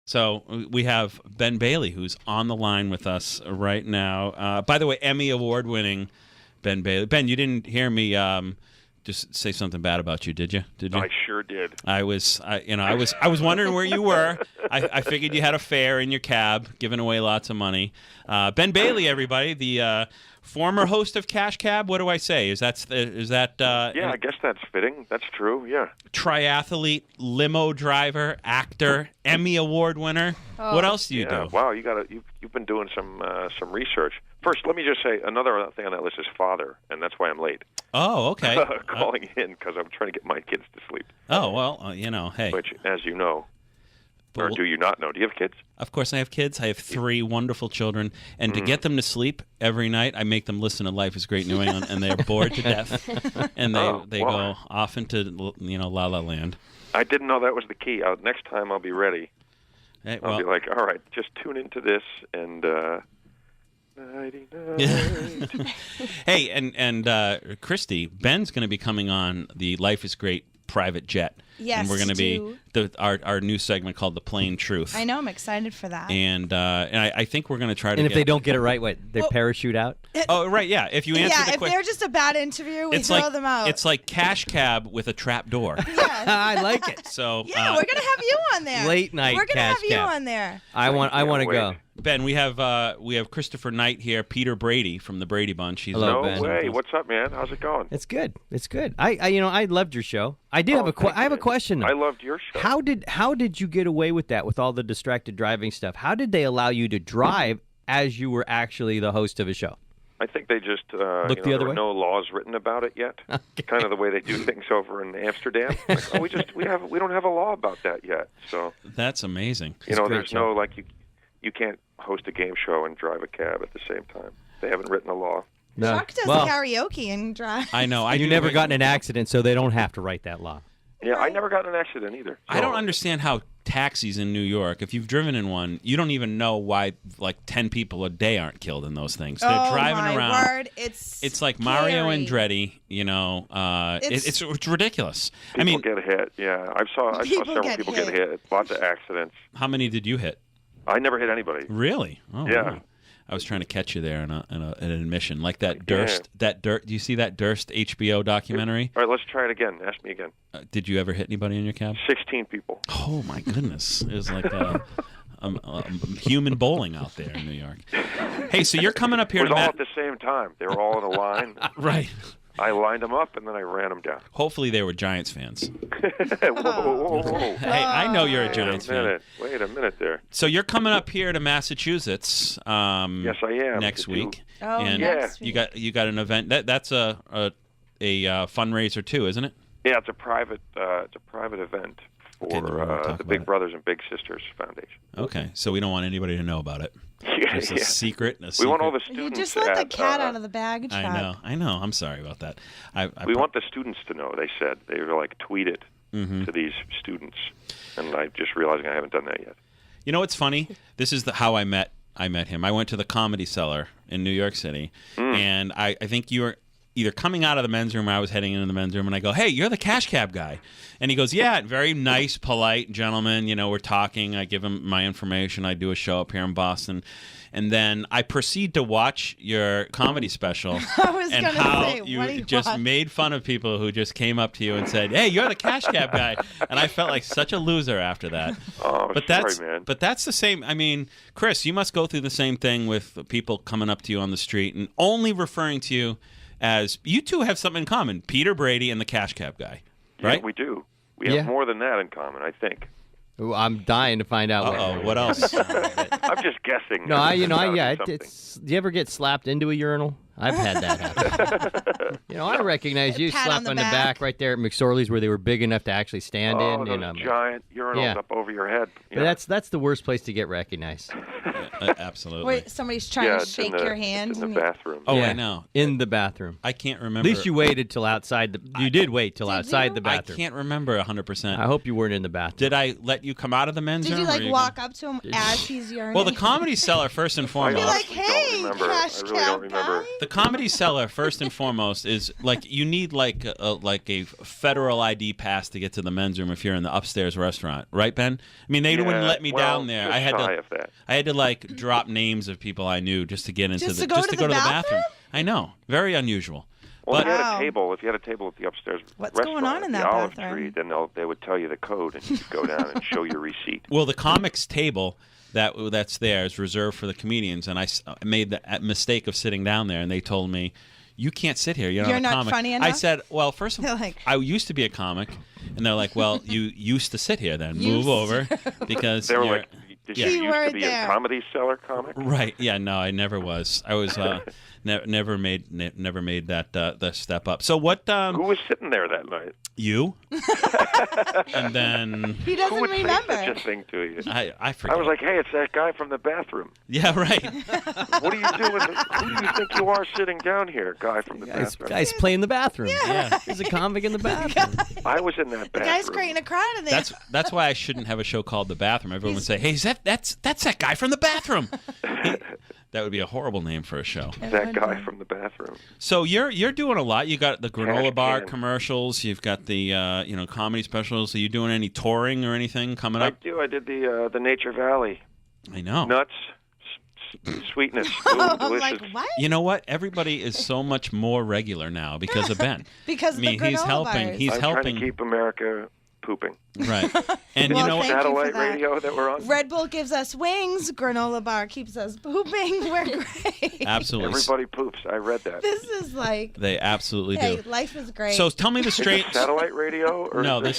So we have Ben Bailey, who's on the line with us right now. By the way, Emmy Award-winning Ben Bailey. Ben, you didn't hear me just say something bad about you, did you? Did you? I sure did. I was wondering where you were. I figured you had a fare in your cab, giving away lots of money. Ben Bailey, everybody, the former host of Cash Cab. What do I say? Is that? Yeah, I guess that's fitting. That's true. Yeah. Triathlete, limo driver, actor, Emmy Award winner. Oh. What else do you do? Wow, you've been doing some research. First, let me just say another thing on that list is father, and that's why I'm late. Oh, okay. Calling in because I'm trying to get my kids to sleep. Oh, well, hey. Which, as you know, or do you not know? Do you have kids? Of course I have kids. I have 3 wonderful children. And to get them to sleep every night, I make them listen to Life is Great New England, and they're bored to death. And they go off into, La La Land. I didn't know that was the key. Next time I'll be ready. Hey, I'll be like, all right, just tune into this and... Hey, and Christy, Ben's going to be coming on the Life is Great private jet. Yes, and we're going to be our new segment called The Plain Truth. I know, I'm excited for that. And I think we're going to try to. And if they don't get it right, they parachute out. Oh, right, yeah. If you answer the question, if they're just a bad interview, we throw them out. It's like Cash Cab with a trap door. Yes. I like it. So we're going to have you on there. Late night. We're going to have Cash you Cab. on there. I want to go. Ben, we have Christopher Knight here, Peter Brady from the Brady Bunch. Hello, Ben. No way. What's up, man? How's it going? It's good. It's good. I loved your show. I have a question. I loved your show. How did you get away with that, with all the distracted driving stuff? How did they allow you to drive as you were actually the host of a show? I think they just look the other there were way. no laws written about it yet. Okay. Kind of the way they do things over in Amsterdam. Like, we don't have a law about that yet. So that's amazing. There's no you can't host a game show and drive a cab at the same time. They haven't written a law. No. Chuck does karaoke and drive. I know. You never got in an accident, so they don't have to write that law. Yeah, I never got in an accident either. So. I don't understand how taxis in New York, if you've driven in one, you don't even know why 10 people a day aren't killed in those things. They're driving around. Word. It's like Mario Andretti, it's ridiculous. People get hit. Yeah, I saw several people get hit. Lots of accidents. How many did you hit? I never hit anybody. Really? Oh, yeah. Wow. I was trying to catch you there in an admission, like that Durst. That Durst. Do you see that Durst HBO documentary? All right, let's try it again. Ask me again. Did you ever hit anybody in your cab? 16 people. Oh my goodness! It was like human bowling out there in New York. Hey, so you're coming up here it was all at the same time. They were all in a line. Right. I lined them up and then I ran them down. Hopefully they were Giants fans. Whoa. Hey, I know you're a Giants fan. Wait a minute there. So you're coming up here to Massachusetts. Yes, I am. Next week. Oh, and next week. You got an event. That's a fundraiser too, isn't it? Yeah, it's a private event for the Big Brothers and Big Sisters Foundation. Okay, so we don't want anybody to know about it. Just a secret. We want all the students. You just let the cat out of the bag, Chuck. I know. I'm sorry about that. We want the students to know. They said they were tweet it to these students, and I'm just realizing I haven't done that yet. You know what's funny? This is how I met him. I went to the Comedy Cellar in New York City, and I think you were either coming out of the men's room or I was heading into the men's room, and I go, "Hey, you're the Cash Cab guy." And he goes, "Yeah," very nice, polite gentleman. We're talking. I give him my information. I do a show up here in Boston. And then I proceed to watch your comedy special and how you just made fun of people who just came up to you and said, "Hey, you're the Cash Cab guy." And I felt like such a loser after that. Oh, man. But that's the same. I mean, Chris, you must go through the same thing with people coming up to you on the street and only referring to you as, you two have something in common, Peter Brady and the Cash Cab guy, right? Yeah, we do. We have more than that in common, I think. Ooh, I'm dying to find out. What else? I'm just guessing. No, do you ever get slapped into a urinal? I've had that happen. I recognize you slapped on the back right there at McSorley's where they were big enough to actually stand in. Those giant urinals up over your head. But that's the worst place to get recognized. Absolutely. Wait, somebody's trying to shake your hand. It's in the bathroom. Oh, I know. In the bathroom. I can't remember. At least you waited till outside you did wait till outside the bathroom. I can't remember 100%. I hope you weren't in the bathroom. Did I let you come out of the men's room? Did you walk up to him as he's urinating? Well, the Comedy Cellar, first and foremost. Be like, "Hey, Cash Cab don't remember. The Comedy Cellar, first and foremost, is like you need like a federal ID pass to get to the men's room if you're in the upstairs restaurant, right, Ben? I mean, they wouldn't let me down there. Just shy of that. I had to like drop names of people I knew just to get into Just the to go to the bathroom? I know, very unusual. Well, But if you had a table at the upstairs What's restaurant going on in at that the Olive bathroom? Tree, then they would tell you the code, and you could go down and show your receipt. well, the comics table that's there is reserved for the comedians, and I made the mistake of sitting down there, and they told me, "You can't sit here. You're You're not a not comic." funny I enough? said, "Well, first of all, They're like- I used to be a comic," and they're like, "Well, you used to sit here. Then move Used over because They were you're- like, "Did yeah. you You used to were be there. a Comedy Cellar comic?" Right? Yeah, no, I never was. I was never made that step up. So what? Who was sitting there that night? You? And then He Who doesn't would say remember. such a thing to you? I forget. I was like, "Hey, it's that guy from the bathroom. yeah, right. What are you doing? Who do you think you are sitting down here, guy from the bathroom?" Guys play in the bathroom. Yeah. There's a comic in the bathroom. I was in that The bathroom. guy's creating a crowd in there. That's why I shouldn't have a show called The Bathroom. Everyone would say, "Hey, that's that guy from the bathroom." That would be a horrible name for a show. That guy from the bathroom. So you're doing a lot. You got the granola Cash bar can. commercials. You've got the comedy specials. Are you doing any touring or anything coming I up? do. I did the Nature Valley. I know. Nuts, sweetness, food, I'm delicious. like, what? You know what? Everybody is so much more regular now because of Ben. Because I mean, of the he's granola helping. bars. He's I'm helping. trying to keep America pooping. Right. And Well, you know what? thank you for Satellite that. radio that we're on. Red Bull gives us wings. Granola bar keeps us pooping. We're great. Absolutely. Everybody poops. I read that. This is like, They absolutely hey, do. life is great. So tell me the Is it strange. satellite radio? Or No, is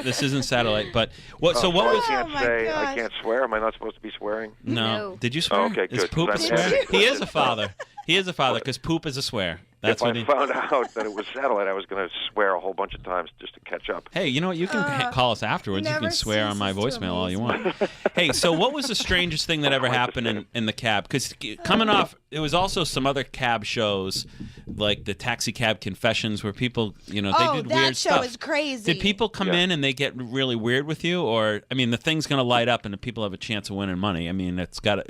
this isn't satellite. But what? So what I was? can't my say. gosh. I can't swear. Am I not supposed to be swearing? No. Did you swear? Oh, okay, Is good, poop a 'cause I'm swear? editing. He is a father. He is a father because poop is a swear. That's if what I he. found out that it was satellite, I was going to swear a whole bunch of times just to catch up. Hey, you know what? You can call us afterwards. You never can swear on my ceases to voicemail all you amaze want. Hey, so what was the strangest thing that ever happened in the cab? Because coming off, it was also some other cab shows, like the Taxi Cab Confessions, where people, they did that weird show stuff. is crazy. Did people come in and they get really weird with you, or I mean, the thing's going to light up and the people have a chance of winning money? I mean, it's got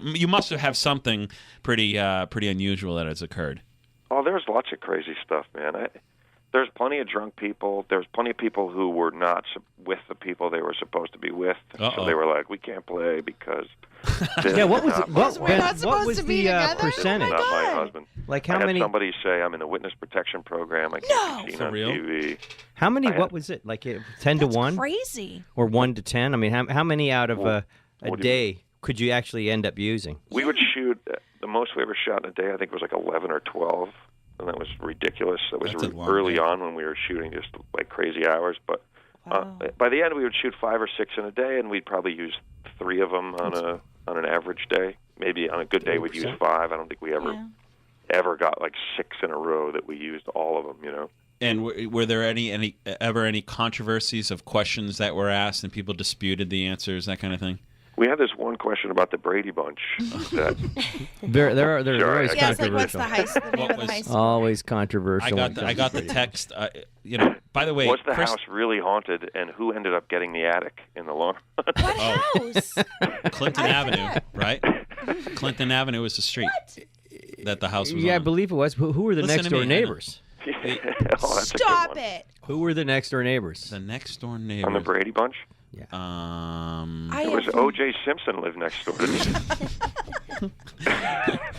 you must have something pretty unusual that has occurred. Oh, there's lots of crazy stuff, man. There's plenty of drunk people. There's plenty of people who were not with the people they were supposed to be with. Uh-oh. So they were like, "We can't play because." Yeah, what was it? We're not What supposed was to be the together? percentage? Not my God. husband. Like I how had many? somebody say I'm in a witness protection program. I can't be seen For on real? TV. How many? I What had- was it? Like 10 to 1 crazy. or 1 to 10? I mean, how many out of a what do you day could you actually end up using? We would shoot the most we ever shot in a day. I think was like 11 or 12, and that was ridiculous. That was That's a long early day. on when we were shooting just like crazy hours. But Wow. by the end, we would shoot 5 or 6 in a day, and we'd probably use 3 of them on an average day. Maybe on a good day, we'd use 5. I don't think we ever got like 6 in a row that we used all of them. And were there ever any controversies of questions that were asked and people disputed the answers, that kind of thing? We had this one question about the Brady Bunch. That, There are Sure, always Yeah, it's like, what's controversial. the heist? The name of the heist. Always controversial. I got the text. By the way, was the Chris- house really haunted, and who ended up getting the attic in the lawn? What house? Clinton Avenue, right? Clinton Avenue is the street that the house was Yeah, I on. believe it was. Who were the Listen next to door me, I know. neighbors? Oh, that's a good Stop one. it. Who were the next door neighbors? The next door On the neighbor. Brady Bunch? I It was have- O.J. Simpson lived next door to me.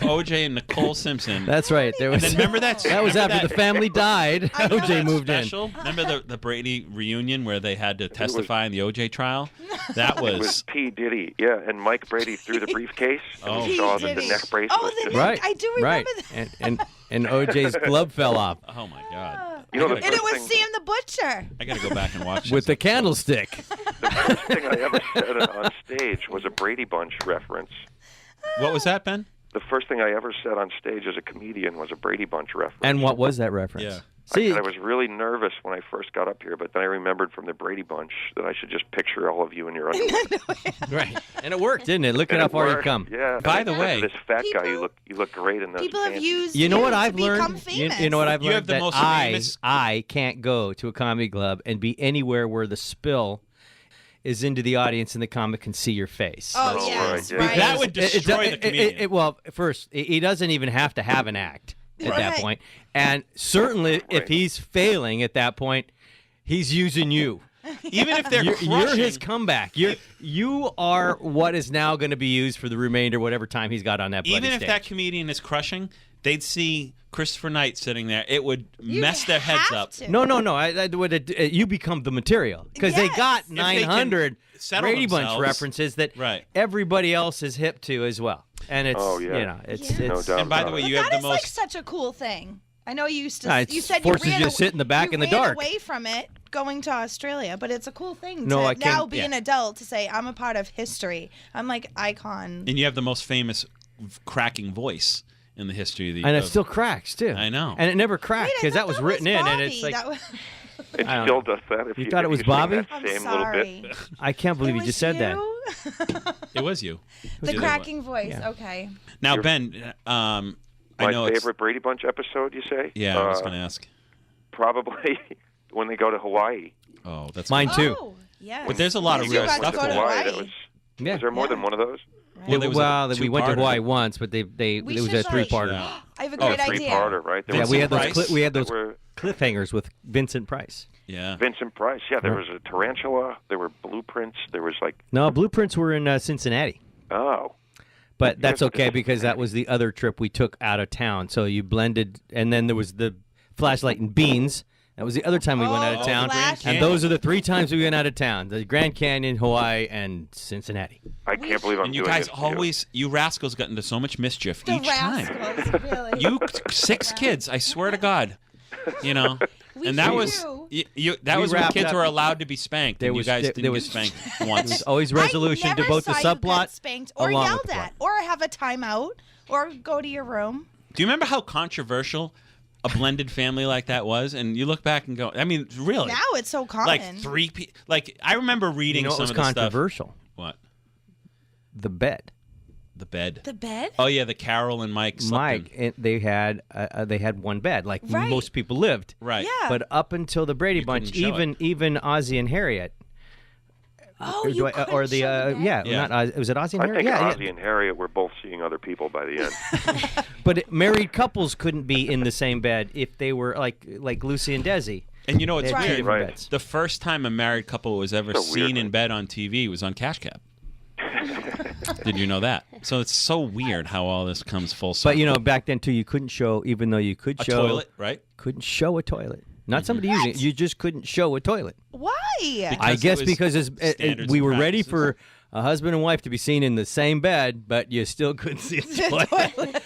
OJ and Nicole Simpson. That's right. There was. And then remember that? That was remember after the family died. I know OJ that moved in. special? Remember the Brady reunion where they had to testify in the OJ trial? That It was was P. Diddy, yeah, and Mike Brady threw the briefcase, and Oh. we saw P. that the Diddy. neck bracelet Oh, was the just... neck- Right. I do remember right. that. And OJ's glove fell off oh my god. You know, the And it first was thing- Sam the Butcher. I got to go back and watch with this. the candlestick. The first thing I ever said on stage was a Brady Bunch reference. What was that, Ben? The first thing I ever said on stage as a comedian was a Brady Bunch reference. And what was that reference? Yeah. See, I was really nervous when I first got up here, but then I remembered from the Brady Bunch that I should just picture all of you in your underwear. right. And it worked, didn't it? Look at And how it far you've worked. come. Yeah. By And the I said way- to this fat guy, People- you look great in those People have pants. used You know what to I've become learned? famous. You know what I've You learned? have the That most famous- I can't go to a comedy club and be anywhere where the spill is into the audience and the comic can see your face. Oh, yes. Right. That would destroy the comedian. Well, first, he doesn't even have to have an act at that point. And certainly, if he's failing at that point, he's using you. Even if they're you're his comeback. You are what is now going to be used for the remainder, whatever time he's got on that bloody Even if stage. that comedian is crushing, they'd see Christopher Knight sitting there. It would mess their heads up. No. You become the material because they got 900 Brady Bunch references that everybody else is hip to as well. And it's it's no doubt. And by the way, you have the most like such a cool thing. I know you used to. You said forces you ran you to sit in the back in the dark. away from it going to Australia, but it's a cool thing No, to I can't- now be an adult to say I'm a part of history. I'm like icon. And you have the most famous cracking voice in the history of the. And it still cracks too. I know. And it never cracked because that was written in, and it's like. It still does that. If you thought it was if you sing Bobby? that I'm same sorry. little bit. I can't believe you just said that. It was you. The cracking voice. Okay. Now, Ben, I know My favorite Brady Bunch episode, you say? Yeah, I was going to ask. Probably when they go to Hawaii. Oh, that's mine too. Oh, yes. But there's a lot of You real got to stuff go in to it. Hawaii. Hawaii. Was there more than one of those? Well, there was a we went to two-parter. Hawaii once, but it was a three-parter. I have a great idea. Three-parter, right? There Yeah, was we had Vincent those Price. cliffhangers with Vincent Price. Yeah. Vincent Price. Yeah, there was a tarantula. There were blueprints. There was No, blueprints were in Cincinnati. Oh. But that's okay because that was the other trip we took out of town. So you blended, and then there was the flashlight and beans. That was the other time we went out of town. And those are the 3 times we went out of town: the Grand Canyon, Hawaii, and Cincinnati. I can't believe I'm And you doing guys this to always, you rascals got into so much mischief each time. Really. You 6 kids, I swear to God. You know, and that was that was when wrapped kids up- were allowed to be spanked, and you guys didn't get spanked once. There was always resolution I to never both the saw you get subplot spanked or along with yelled the plot. at or have a timeout or go to your room. Do you remember how controversial a blended family like that was? And you look back and go, I mean, really? Now it's so common. Like 3 people. Like I remember reading You know what some was of the stuff. controversial? What? The bed. The bed. The bed? Oh yeah, the Carol and Mike. slept in. They had one bed, like Right. most people lived. Right. Yeah. But up until the Brady You Bunch, couldn't show even Ozzie and Harriet. Oh, you couldn't or the show the bed? Yeah. not was it Ozzie and I Harriet? think Yeah, Ozzie and Harriet were both seeing other people by the end. But married couples couldn't be in the same bed if they were like Lucy and Desi. And you know it's They had two weird. different Right. beds. The first time a married couple was ever So weird, seen in right? bed on TV was on Cash Cab. Did you know that? So it's so weird how all this comes full circle. But back then too, you couldn't show, even though you could a show toilet, right? couldn't show a toilet. Not somebody using it. You just couldn't show a toilet. Why? I Because guess it was because standards we and were ready practices. for a husband and wife to be seen in the same bed, but you still couldn't see a toilet.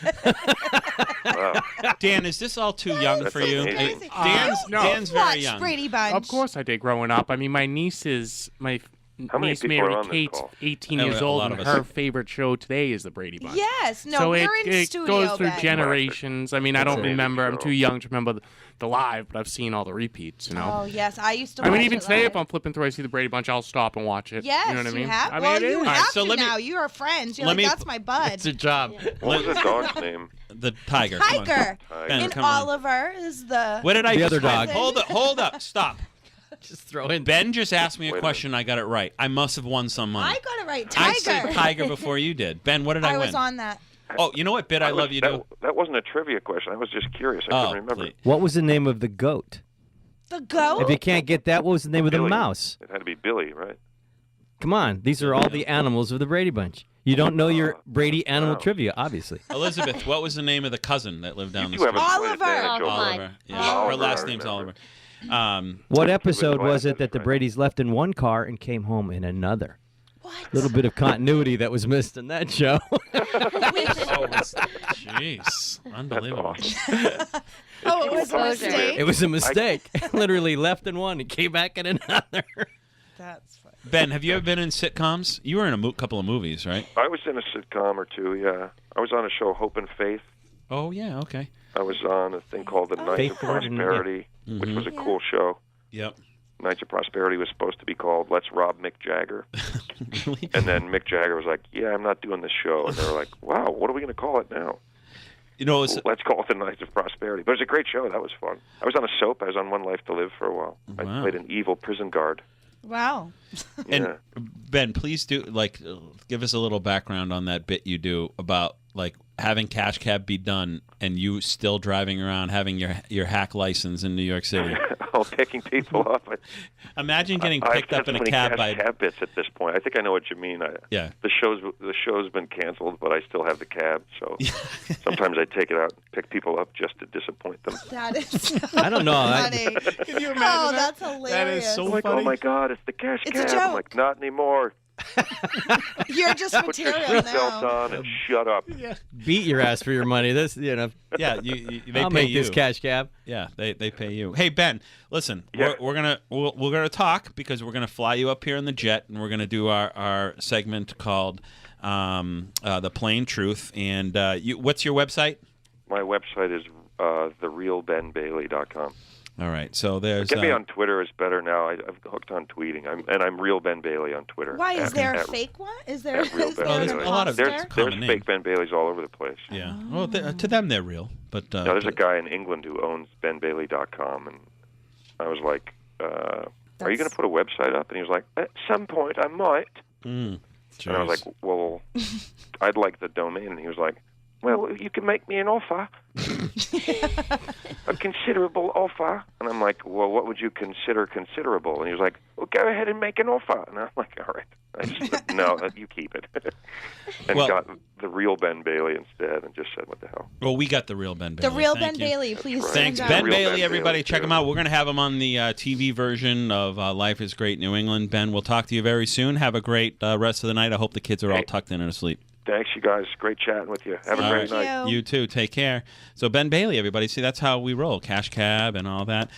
Wow. Dan, is this all too young That's for you? amazing. Dan's very Watch young. Brady Bunch. Of course I did growing up. I mean, my niece How many niece people Mary are on this Kate's call? 18 Oh, years a old, lot and of us. her favorite show today is the Brady Bunch. Yes. No, So we're in it studio. goes through Ben. generations. I mean, I don't it. remember. I'm Show. too young to remember the live, but I've seen all the repeats. You know. Oh yes, I used to. I mean, watch even it today, live. if I'm flipping through, I see the Brady Bunch, I'll stop and watch it. Yes, you know what I mean? have. I mean, well, it you is. have so to let me- now. You are friends. You're let like, me- that's my bud. It's a job. What was the dog's name? The tiger. Come on. Tiger. Ben, And come on. Oliver is the. What did I The just other dog. Hold up. Stop. Just throw in. Ben just asked me a Wait a question. I got it right. I must have won some money. I got it right. I Tiger. said tiger before you did. Ben, what did I I win? was on that. Oh, you know what bit I love you do? That wasn't a trivia question. I was just curious. I Oh, couldn't remember. please. What was the name of the goat? The goat. If you can't get that, what was the name of the Billy. mouse? It had to be Billy, right? Come on, these are all the animals of the Brady Bunch. You don't know your Brady animal trivia, obviously. Elizabeth, what was the name of the cousin that lived down the You have street? a Oliver. advantage over Oliver. Oliver. Yeah. Oliver, Her last I name's remember. Oliver. What episode was it glasses, that the right? Bradys left in one car and came home in another? What? Little bit of continuity that was missed in that show. Jeez, unbelievable. Oh, it was a Exposure. mistake. It was a mistake. Literally left in one and came back in another. That's funny. Ben, have you ever been in sitcoms? You were in a couple of movies, right? I was in a sitcom or two, yeah. I was on a show, Hope and Faith. Oh yeah, okay. I was on a thing called The Knights Faith of Gordon, yeah. Prosperity, which was a cool show. Yep. Knights of Prosperity was supposed to be called Let's Rob Mick Jagger. Really? And then Mick Jagger was like, yeah, I'm not doing this show. And they were like, wow, what are we going to call it now? You know, it's, Let's call it The Knights of Prosperity. But it was a great show. That was fun. I was on a soap. I was on One Life to Live for a while. I Wow. played an evil prison guard. Wow. And Yeah. Ben, please do give us a little background on that bit you do about having Cash Cab be done and you still driving around having your hack license in New York City. Oh, picking people up. Imagine getting I've picked had up in so a many cab by. cab bits at this point. I think I know what you mean. Yeah. The show's been canceled, but I still have the cab. So sometimes I take it out, and pick people up just to disappoint them. That is so I don't know. funny. Can you imagine Oh, that? that's hilarious. That is so Like, funny. oh my God, it's the cash It's a cab. I'm joke. like, not anymore. You're just Put your material seatbelt now. on and shut up. Beat your ass for your money. This, Yeah, they I'll pay make you. this cash cab. Yeah, they pay you. Hey Ben, listen, Yeah. we're gonna talk because we're gonna fly you up here in the jet, and we're gonna do our segment called The Plain Truth. And what's your website? My website is therealbenbailey.com. All right, so there's Get me on Twitter is better now. I've hooked on tweeting. I'm Real Ben Bailey on Twitter. Why is At- there a at- fake one? Is there? at Real Is Ben there there's an Bailey. a lot of- imposter? there's There's common name. fake Ben Baileys all over the place. Yeah. Well, to them they're real, but Now, there's a guy in England who owns benbailey.com, and I was like, "Are you going to put a website up?" And he was like, "At some point, I might." And I was like, "Well, I'd like the domain." And he was like, "Well, you can make me an offer, a considerable offer." And I'm like, "Well, what would you consider considerable?" And he was like, "Well, go ahead and make an offer." And I'm like, "All right." I just said, "No, you keep it." And Well- got the real Ben Bailey instead, and just said, "What the hell?" well, we got the real Ben Bailey. The real Thank Ben you. Bailey, please. right. Thanks, stand Ben up. Real Bailey. Ben Everybody, Bailey, check too. him out. We're going to have him on the TV version of Life is Great New England. Ben, we'll talk to you very soon. Have a great rest of the night. I hope the kids are all Hey. tucked in and asleep. Thanks, you guys. Great chatting with you. Have a All great right. night. you. You too. Take care. So Ben Bailey, everybody. See, that's how we roll. Cash Cab and all that.